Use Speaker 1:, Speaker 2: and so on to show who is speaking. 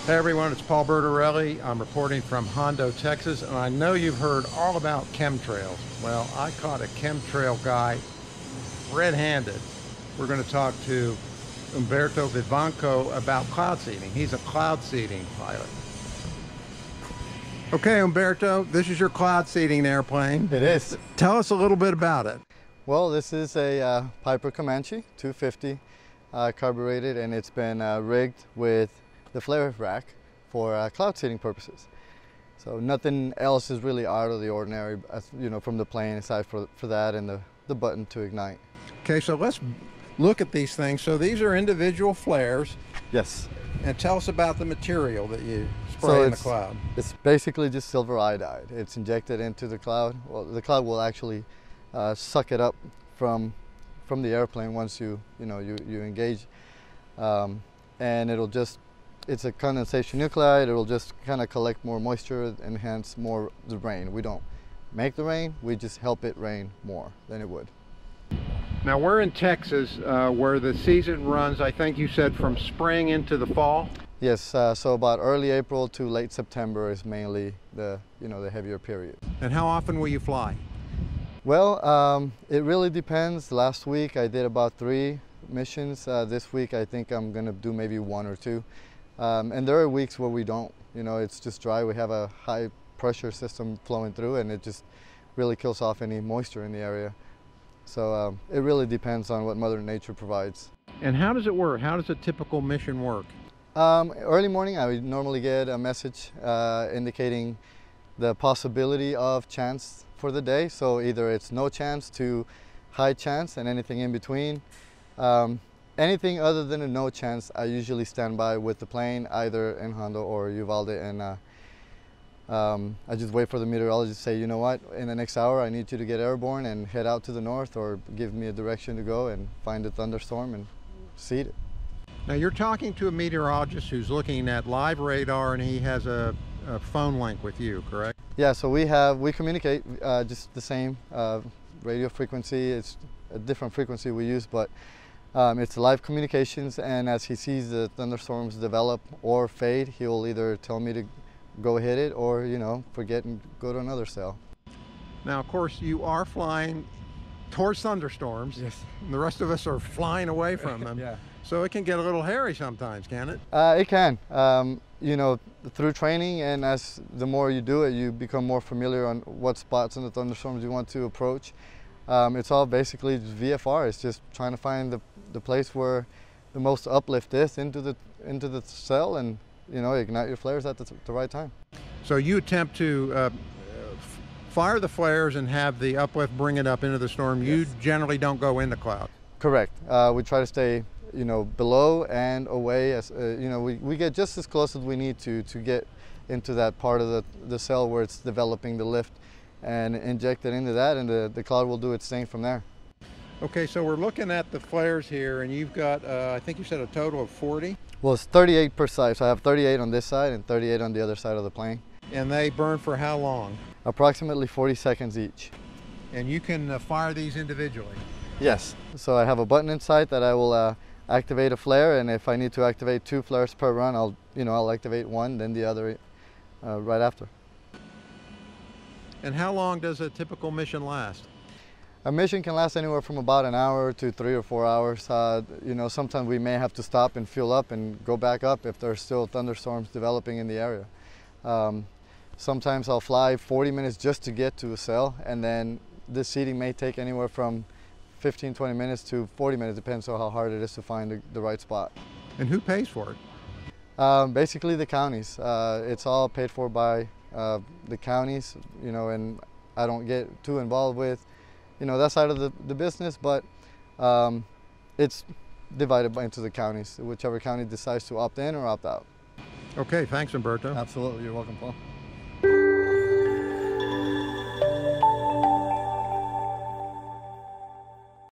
Speaker 1: Hey everyone, it's Paul Bertorelli. I'm reporting from Hondo, Texas, and I know you've heard all about chemtrails. Well, I caught a chemtrail guy red-handed. We're going to talk to Umberto Vivanco about cloud seeding. He's a cloud seeding pilot. Okay, Umberto, this is your cloud seeding airplane.
Speaker 2: It is.
Speaker 1: Tell us a little bit about it.
Speaker 2: Well, this is a Piper Comanche 250 carbureted, and it's been rigged with the flare rack for cloud seeding purposes. So nothing else is really out of the ordinary, from the plane aside for that and the button to ignite.
Speaker 1: Okay, so let's look at these things. So these are individual flares.
Speaker 2: Yes.
Speaker 1: And tell us about the material that you spray in the cloud.
Speaker 2: It's basically just silver iodide. It's injected into the cloud. Well, the cloud will actually suck it up from the airplane once you engage, and it's a condensation nuclide. It'll just kind of collect more moisture and hence more the rain. We don't make the rain, we just help it rain more than it would.
Speaker 1: Now we're in Texas where the season runs, I think you said, from spring into the fall?
Speaker 2: Yes, so about early April to late September is mainly the heavier period.
Speaker 1: And how often will you fly?
Speaker 2: Well, it really depends. Last week I did about 3 missions. This week I think I'm going to do maybe 1 or 2. And there are weeks where we don't. It's just dry. We have a high pressure system flowing through, and it just really kills off any moisture in the area. So it really depends on what Mother Nature provides.
Speaker 1: And how does it work? How does a typical mission work?
Speaker 2: Early morning I would normally get a message indicating the possibility of chance for the day. So either it's no chance to high chance and anything in between. Anything other than a no chance, I usually stand by with the plane, either in Hondo or Uvalde, and I just wait for the meteorologist to say, you know what, in the next hour I need you to get airborne and head out to the north, or give me a direction to go and find a thunderstorm and seed it.
Speaker 1: Now you're talking to a meteorologist who's looking at live radar, and he has a phone link with you, correct?
Speaker 2: Yeah, so we communicate just the same radio frequency. It's a different frequency we use, but it's live communications, and as he sees the thunderstorms develop or fade, he will either tell me to go hit it or, forget and go to another cell.
Speaker 1: Now, of course, you are flying towards thunderstorms.
Speaker 2: Yes.
Speaker 1: And the rest of us are flying away from them.
Speaker 2: Yeah.
Speaker 1: So it can get a little hairy sometimes, can it?
Speaker 2: It can. Through training, and as the more you do it, you become more familiar on what spots in the thunderstorms you want to approach. It's all basically just VFR. It's just trying to find the place where the most uplift is into the cell, and ignite your flares at the right time.
Speaker 1: So you attempt to fire the flares and have the uplift bring it up into the storm. Yes. You generally don't go in the cloud.
Speaker 2: Correct. We try to stay below and away. As we get just as close as we need to get into that part of the cell where it's developing the lift, and inject it into that, and the cloud will do its thing from there.
Speaker 1: Okay, so we're looking at the flares here, and you've got, I think you said a total of 40?
Speaker 2: Well, it's 38 per side, so I have 38 on this side and 38 on the other side of the plane.
Speaker 1: And they burn for how long?
Speaker 2: Approximately 40 seconds each.
Speaker 1: And you can fire these individually?
Speaker 2: Yes, so I have a button inside that I will activate a flare, and if I need to activate 2 flares per run, I'll activate one, then the other right after.
Speaker 1: And how long does a typical mission last?
Speaker 2: A mission can last anywhere from about an hour to 3 or 4 hours. Sometimes we may have to stop and fuel up and go back up if there's still thunderstorms developing in the area. Sometimes I'll fly 40 minutes just to get to a cell, and then this seeding may take anywhere from 15-20 minutes to 40 minutes, depends on how hard it is to find the right spot.
Speaker 1: And who pays for it?
Speaker 2: Basically the counties. It's all paid for by the counties, and I don't get too involved with that side of the business, but it's divided into the counties, whichever county decides to opt in or opt out.
Speaker 1: Okay, thanks, Umberto.
Speaker 2: Absolutely, you're welcome, Paul.